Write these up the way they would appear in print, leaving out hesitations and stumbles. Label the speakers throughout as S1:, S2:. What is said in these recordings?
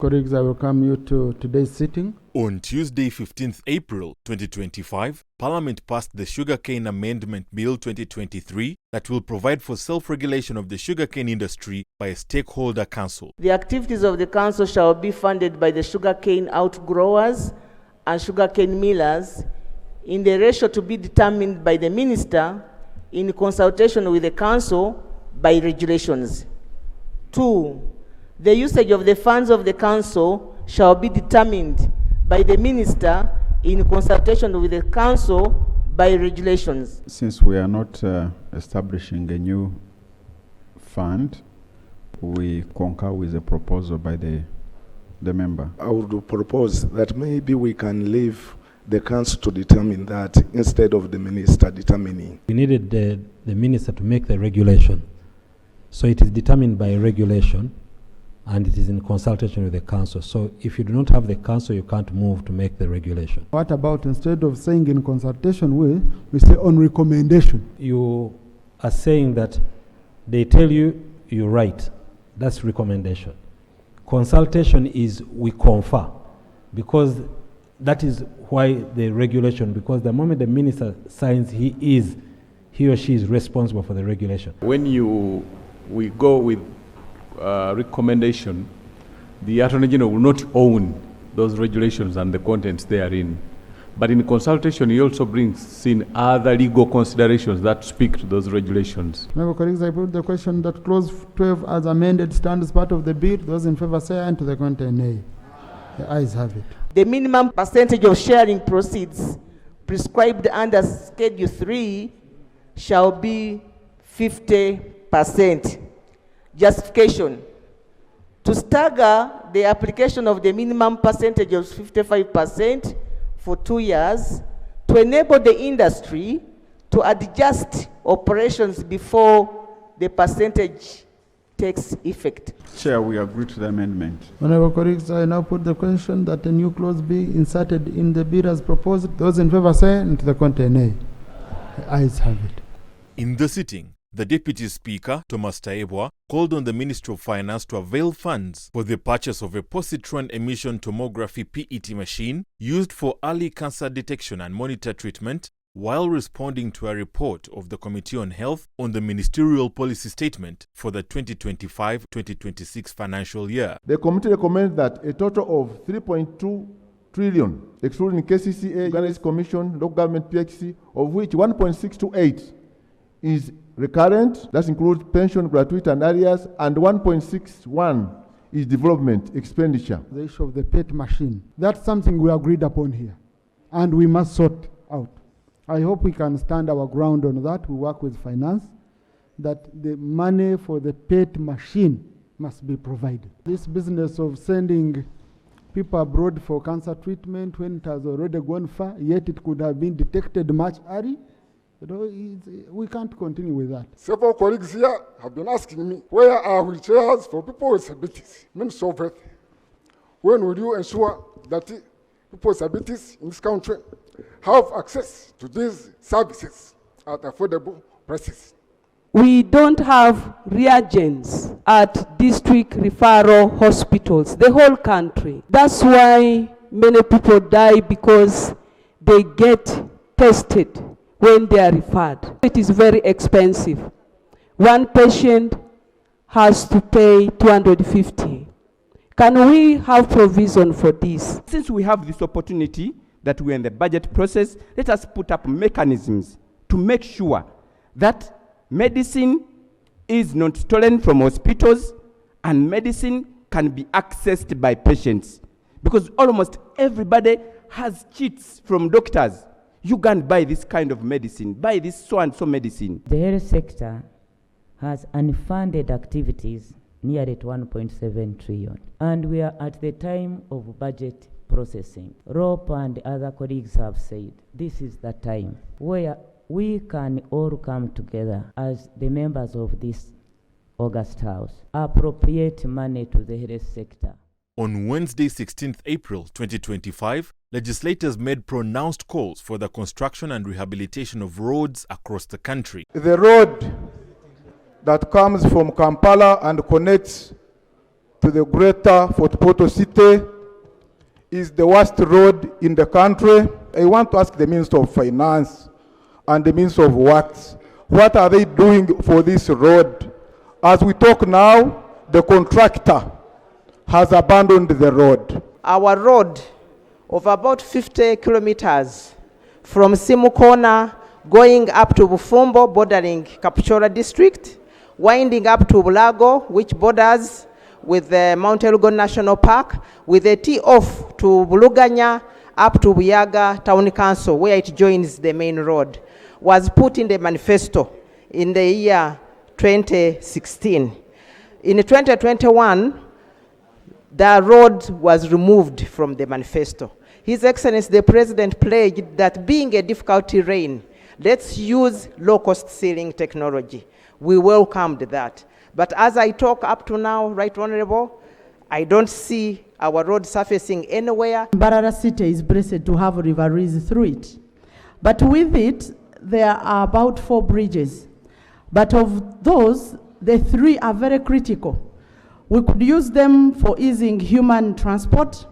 S1: Colleagues, I welcome you to today's sitting.
S2: On Tuesday, 15th April 2025, Parliament passed the Sugarcane Amendment Bill 2023 that will provide for self-regulation of the sugarcane industry by a stakeholder council.
S3: The activities of the council shall be funded by the sugarcane outgrowers and sugarcane millers in the ratio to be determined by the minister in consultation with the council by regulations. 2. The usage of the funds of the council shall be determined by the minister in consultation with the council by regulations.
S4: Since we are not establishing a new fund, we concur with the proposal by the member.
S5: I would propose that maybe we can leave the council to determine that instead of the minister determining.
S6: We needed the minister to make the regulation. So it is determined by regulation and it is in consultation with the council. So if you do not have the council, you can't move to make the regulation.
S1: What about instead of saying in consultation with, we say on recommendation?
S6: You are saying that they tell you, you write. That's recommendation. Consultation is we confer, because that is why the regulation, because the moment the minister signs, he or she is responsible for the regulation.
S7: When we go with recommendation, the Attorney General will not own those regulations and the contents therein. But in consultation, he also brings in other legal considerations that speak to those regulations.
S1: Member colleagues, I put the question that clause 12 as amended stands as part of the bill. Those in favor say aye, and to the contrary nay. The ayes have it.
S3: The minimum percentage of sharing proceeds prescribed under Schedule 3 shall be 50%. Justification: to stagger the application of the minimum percentage of 55% for 2 years to enable the industry to adjust operations before the percentage takes effect.
S4: Chair, we agree to the amendment.
S1: Honorable colleagues, I now put the question that a new clause be inserted in the bill as proposed. Those in favor say aye, and to the contrary nay. The ayes have it.
S2: In the sitting, the Deputy Speaker, Thomas Taebwa, called on the Ministry of Finance to avail funds for the purchase of a positron emission tomography PET machine used for early cancer detection and monitor treatment, while responding to a report of the Committee on Health on the Ministerial Policy Statement for the 2025-2026 financial year.
S8: The committee recommends that a total of 3.2 trillion, excluding KCCA, Uganda Commission, local government PHC, of which 1.628 is recurrent, that includes pension, gratuity and areas, and 1.61 is development expenditure.
S1: The issue of the PET machine, that's something we agreed upon here, and we must sort out. I hope we can stand our ground on that. We work with finance, that the money for the PET machine must be provided. This business of sending people abroad for cancer treatment when it has already gone far, yet it could have been detected much early, we can't continue with that.
S9: Several colleagues here have been asking me, where are wheelchairs for people with disabilities? Minister of Health, when will you ensure that people with disabilities in this country have access to these services at affordable prices?
S10: We don't have reagents at district referral hospitals, the whole country. That's why many people die, because they get tested when they are referred. It is very expensive. One patient has to pay 250. Can we have provision for this?
S11: Since we have this opportunity that we're in the budget process, let us put up mechanisms to make sure that medicine is not stolen from hospitals and medicine can be accessed by patients. Because almost everybody has cheats from doctors. You can't buy this kind of medicine, buy this so-and-so medicine.
S12: The health sector has unfunded activities nearly at 1.7 trillion. And we are at the time of budget processing. Rope and other colleagues have said this is the time where we can all come together as the members of this August House, appropriate money to the health sector.
S2: On Wednesday, 16th April 2025, legislators made pronounced calls for the construction and rehabilitation of roads across the country.
S8: The road that comes from Kampala and connects
S13: to the greater Fort Portal city is the worst road in the country. I want to ask the Minister of Finance and the Minister of Works, what are they doing for this road? As we talk now, the contractor has abandoned the road.
S14: Our road of about 50 kilometers from Simu Corner going up to Bufumbo, bordering Kapchora district, winding up to Bulago, which borders with the Mount Elgon National Park, with a tee-off to Buluganya up to Buyaga Town Council, where it joins the main road, was put in the manifesto in the year 2016. In 2021, the road was removed from the manifesto. His Excellency the President pledged that being a difficult terrain, let's use low-cost sealing technology. We welcomed that. But as I talk up to now, Right Honorable, I don't see our road surfacing anywhere.
S15: Mbarara City is blessed to have riverways through it. But with it, there are about 4 bridges. But of those, the 3 are very critical. We could use them for easing human transport,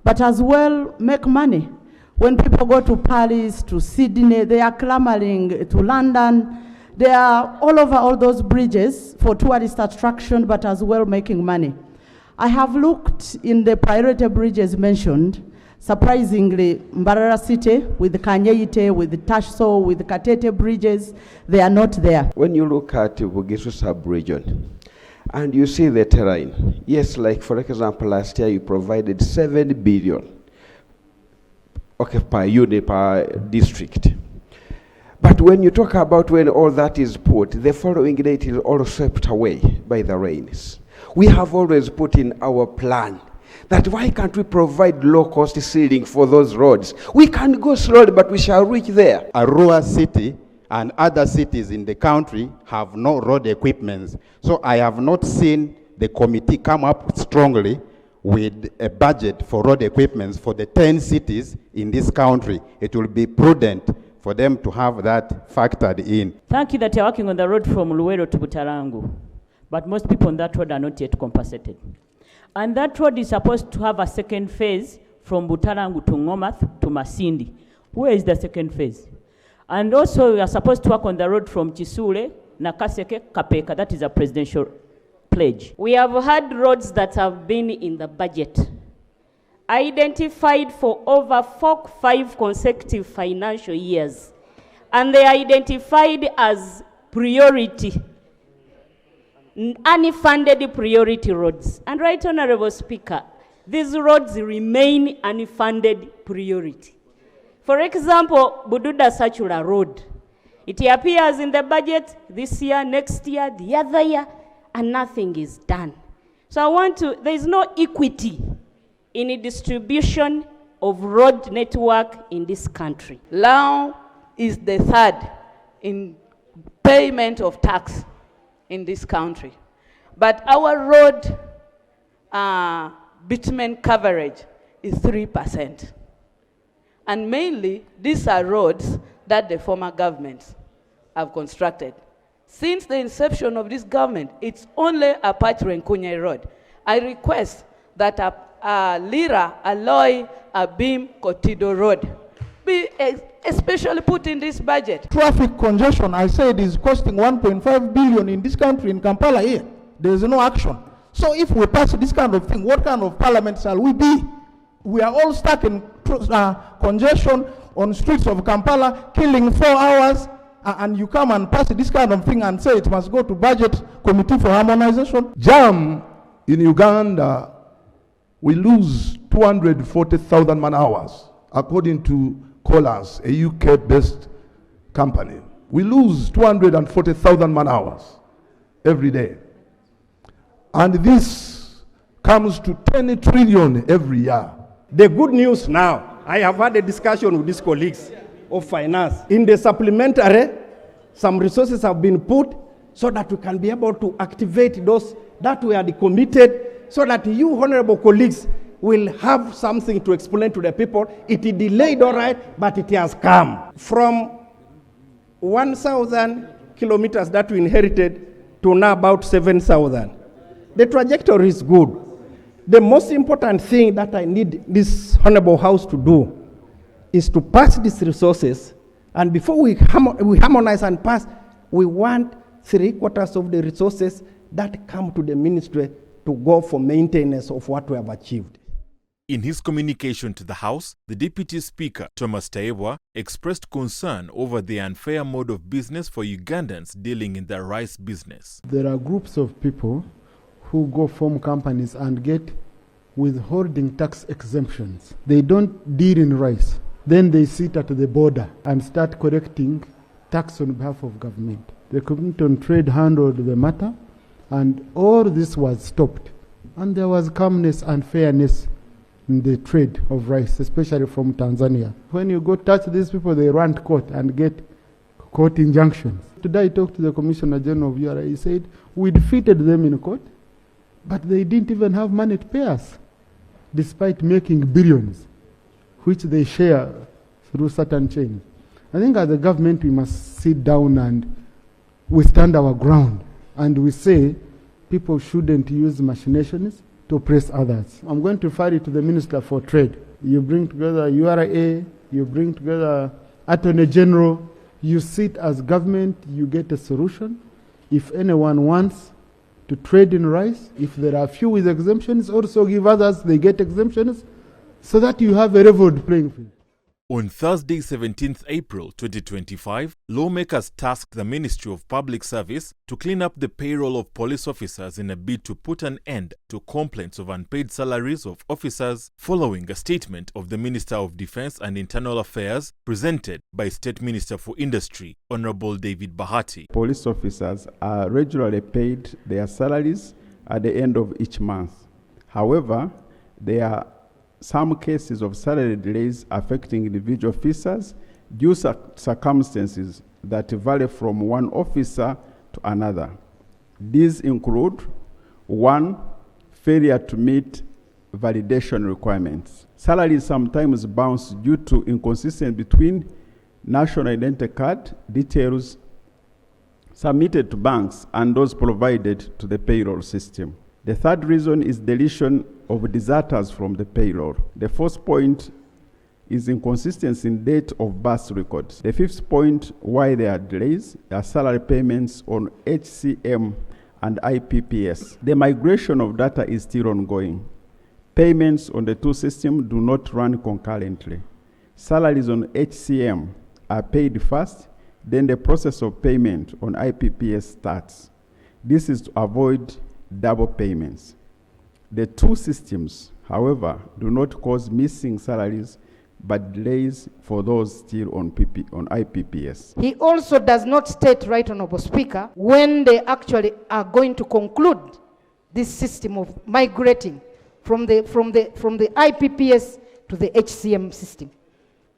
S15: but as well make money. When people go to Paris, to Sydney, they are clamoring to London. They are all over all those bridges for tourist attraction, but as well making money. I have looked in the priority bridges mentioned. Surprisingly, Mbarara City, with Kanyeite, with Tashso, with Katete bridges, they are not there.
S16: When you look at Bugisu sub-region, and you see the terrain, yes, like for example, last year you provided 7 billion, okay, per unit, per district. But when you talk about when all that is put, the following day it is all swept away by the rains. We have always put in our plan that why can't we provide low-cost sealing for those roads? We can go slowly, but we shall reach there.
S17: Arua City and other cities in the country have no road equipments. So I have not seen the committee come up strongly with a budget for road equipments for the 10 cities in this country. It will be prudent for them to have that factored in.
S18: Thank you that you're working on the road from Luwero to Butarangu, but most people on that road are not yet compensated. And that road is supposed to have a second phase from Butarangu to Ngomath to Masindi. Where is the second phase? And also we are supposed to work on the road from Chisule, Nakaseke, Kapeka. That is a presidential pledge.
S19: We have had roads that have been in the budget, identified for over 5 consecutive financial years, and they are identified as priority, unfunded priority roads. And Right Honorable Speaker, these roads remain unfunded priority. For example, Bududa Sachula Road. It appears in the budget this year, next year, the other year, and nothing is done. So there is no equity in the distribution of road network in this country.
S10: Lao is the 3rd in payment of tax in this country. But our road bitumen coverage is 3%. And mainly, these are roads that the former governments have constructed. Since the inception of this government, it's only Apache Renkunye Road. I request that Lira, Aloy, Abim, Kotido Road be especially put in this budget.
S20: Traffic congestion, I said, is costing 1.5 billion in this country, in Kampala here. There is no action. So if we pass this kind of thing, what kind of parliament shall we be? We are all stuck in congestion on streets of Kampala, killing 4 hours, and you come and pass this kind of thing and say it must go to budget committee for harmonization.
S13: Jam in Uganda, we lose 240,000 man-hours, according to Collins, a UK-based company. We lose 240,000 man-hours every day. And this comes to 10 trillion every year.
S21: The good news now, I have had a discussion with these colleagues of finance. In the supplementary, some resources have been put so that we can be able to activate those that we are committed, so that you, honorable colleagues, will have something to explain to the people. It is delayed, all right, but it has come. From 1,000 kilometers that we inherited to now about 7,000. The trajectory is good. The most important thing that I need this Honorable House to do is to pass these resources, and before we harmonize and pass, we want 3/4 of the resources that come to the ministry to go for maintenance of what we have achieved.
S2: In his communication to the House, the Deputy Speaker, Tue.15, expressed concern over the unfair mode of business for Ugandans dealing in the rice business.
S1: There are groups of people who go form companies and get withholding tax exemptions. They don't deal in rice. Then they sit at the border and start collecting tax on behalf of government. The Committee on Trade handled the matter, and all this was stopped. And there was calmness and fairness in the trade of rice, especially from Tanzania. When you go touch these people, they run to court and get court injunctions. Today I talked to the Commissioner General of URA. He said, we defeated them in court, but they didn't even have money to pay us, despite making billions, which they share through certain chains. I think as a government, we must sit down and we stand our ground, and we say people shouldn't use machinations to oppress others. I'm going to refer it to the Minister for Trade. You bring together URA, you bring together Attorney General, you sit as government, you get a solution. If anyone wants to trade in rice, if there are few with exemptions, also give others, they get exemptions, so that you have a level playing field.
S2: On Thursday, 17th April 2025, lawmakers tasked the Ministry of Public Service to clean up the payroll of police officers in a bid to put an end to complaints of unpaid salaries of officers, following a statement of the Minister of Defense and Internal Affairs presented by State Minister for Industry, Honorable David Bahati.
S4: Police officers are regularly paid their salaries at the end of each month. However, there are some cases of salary delays affecting individual officers due to circumstances that vary from one officer to another. These include: 1, failure to meet validation requirements. Salaries sometimes bounce due to inconsistency between national identity card details submitted to banks and those provided to the payroll system. The third reason is deletion of deserters from the payroll. The fourth point is inconsistency in date of birth records. The fifth point, why there are delays, are salary payments on HCM and IPPS. The migration of data is still ongoing. Payments on the two systems do not run concurrently. Salaries on HCM are paid first, then the process of payment on IPPS starts. This is to avoid double payments. The two systems, however, do not cause missing salaries, but delays for those still on IPPS.
S5: He also does not state, Right Honorable Speaker, when they actually are going to conclude this system of migrating from the IPPS to the HCM system.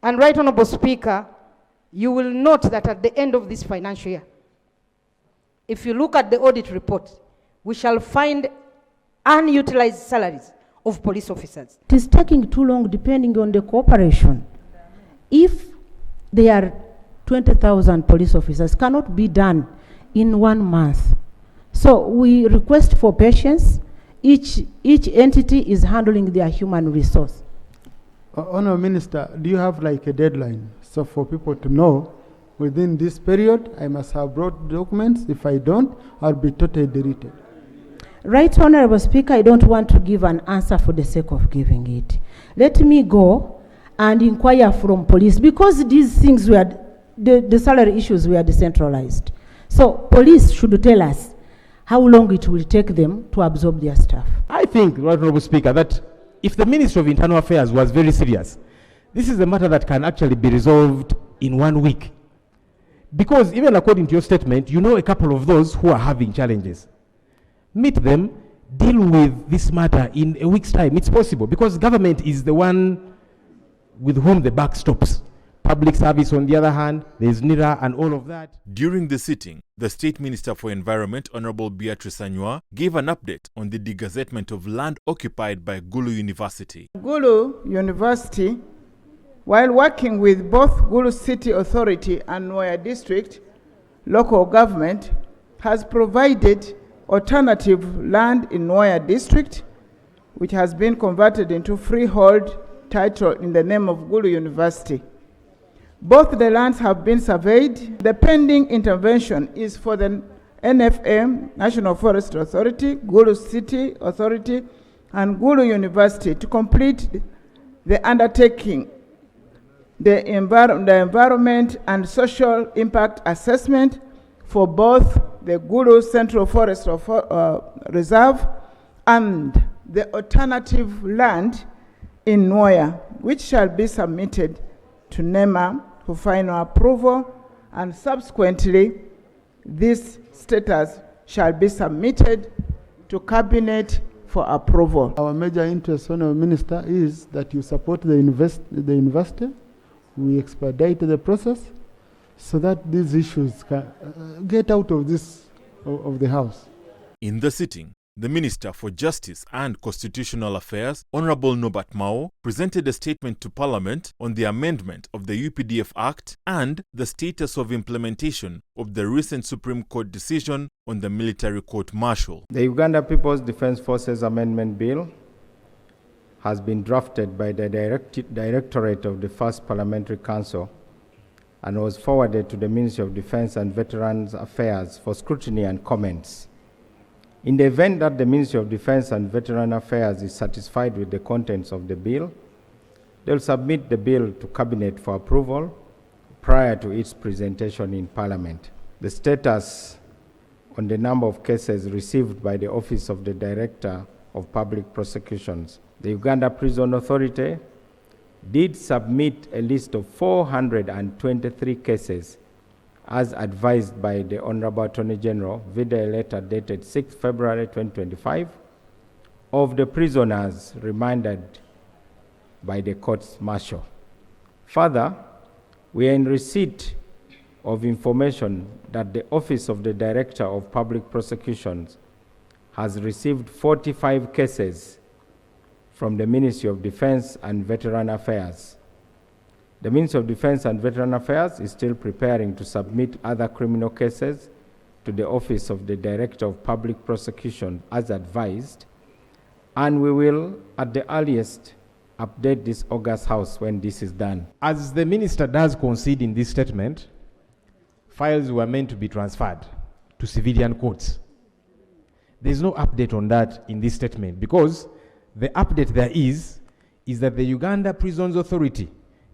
S5: And Right Honorable Speaker, you will note that at the end of this financial year, if you look at the audit report, we shall find unutilized salaries of police officers.
S22: It is taking too long depending on the cooperation. If there are 20,000 police officers, cannot be done in 1 month. So we request for patience. Each entity is handling their human resource.
S1: Honourable Minister, do you have like a deadline? So for people to know, within this period, I must have brought documents. If I don't, I'll be totally deleted.
S22: Right Honorable Speaker, I don't want to give an answer for the sake of giving it. Let me go and inquire from police, because these things were, the salary issues were decentralized. So police should tell us how long it will take them to absorb their staff.
S6: I think, Right Honorable Speaker, that if the Ministry of Internal Affairs was very serious, this is a matter that can actually be resolved in 1 week. Because even according to your statement, you know a couple of those who are having challenges. Meet them, deal with this matter in a week's time. It's possible, because government is the one with whom the buck stops. Public service, on the other hand, there's NIRA and all of that.
S2: During the sitting, the State Minister for Environment, Honorable Beatrice Anywa, gave an update on the degazettement of land occupied by Gulu University.
S23: Gulu University, while working with both Gulu City Authority and Nobert District local government, has provided alternative land in Nobert District which has been converted into freehold title in the name of Gulu University. Both the lands have been surveyed. The pending intervention is for the NFA, National Forest Authority, Gulu City Authority, and Gulu University to complete the undertaking, the environment and social impact assessment for both the Gulu Central Forest Reserve and the alternative land in Nwaya, which shall be submitted to NEMA for final approval, and subsequently this status shall be submitted to Cabinet for approval.
S1: Our major interest, Honourable Minister, is that you support the investor. We expedite the process so that these issues can get out of the House.
S2: In the sitting, the Minister for Justice and Constitutional Affairs, Honourable Nobert Mao, presented a statement to Parliament on the amendment of the UPDF Act and the status of implementation of the recent Supreme Court decision on the military court-martial.
S3: The Uganda People's Defence Forces Amendment Bill has been drafted by the Directorate of the First Parliamentary Council and was forwarded to the Ministry of Defence and Veterans Affairs for scrutiny and comments. In the event that the Ministry of Defence and Veteran Affairs is satisfied with the contents of the bill, they will submit the bill to Cabinet for approval prior to its presentation in Parliament. The status on the number of cases received by the Office of the Director of Public Prosecutions. The Uganda Prison Authority did submit a list of 423 cases as advised by the Honorable Attorney General via a letter dated 6 February 2025 of the prisoners remanded by the courts martial. Further, we are in receipt of information that the Office of the Director of Public Prosecutions has received 45 cases from the Ministry of Defence and Veteran Affairs. The Ministry of Defence and Veteran Affairs is still preparing to submit other criminal cases to the Office of the Director of Public Prosecution as advised, and we will, at the earliest, update this August House when this is done.
S7: As the Minister does concede in this statement, files were meant to be transferred to civilian courts. There is no update on that in this statement because the update there is that the Uganda Prisons Authority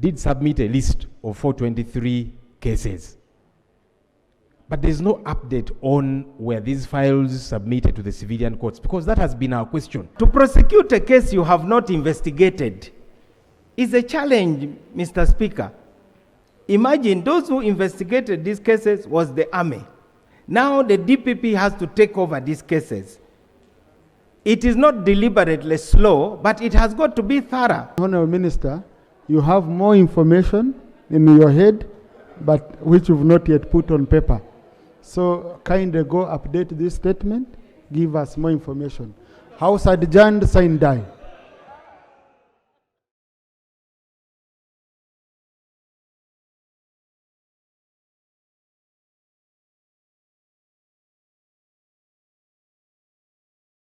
S7: did submit a list of 423 cases. But there's no update on where these files submitted to the civilian courts because that has been our question.
S3: To prosecute a case you have not investigated is a challenge, Mr. Speaker. Imagine those who investigated these cases was the army. Now the DPP has to take over these cases. It is not deliberately slow, but it has got to be thorough.
S1: Honourable Minister, you have more information in your head, but which you've not yet put on paper. So kindly go update this statement, give us more information. House adjourned, sign die.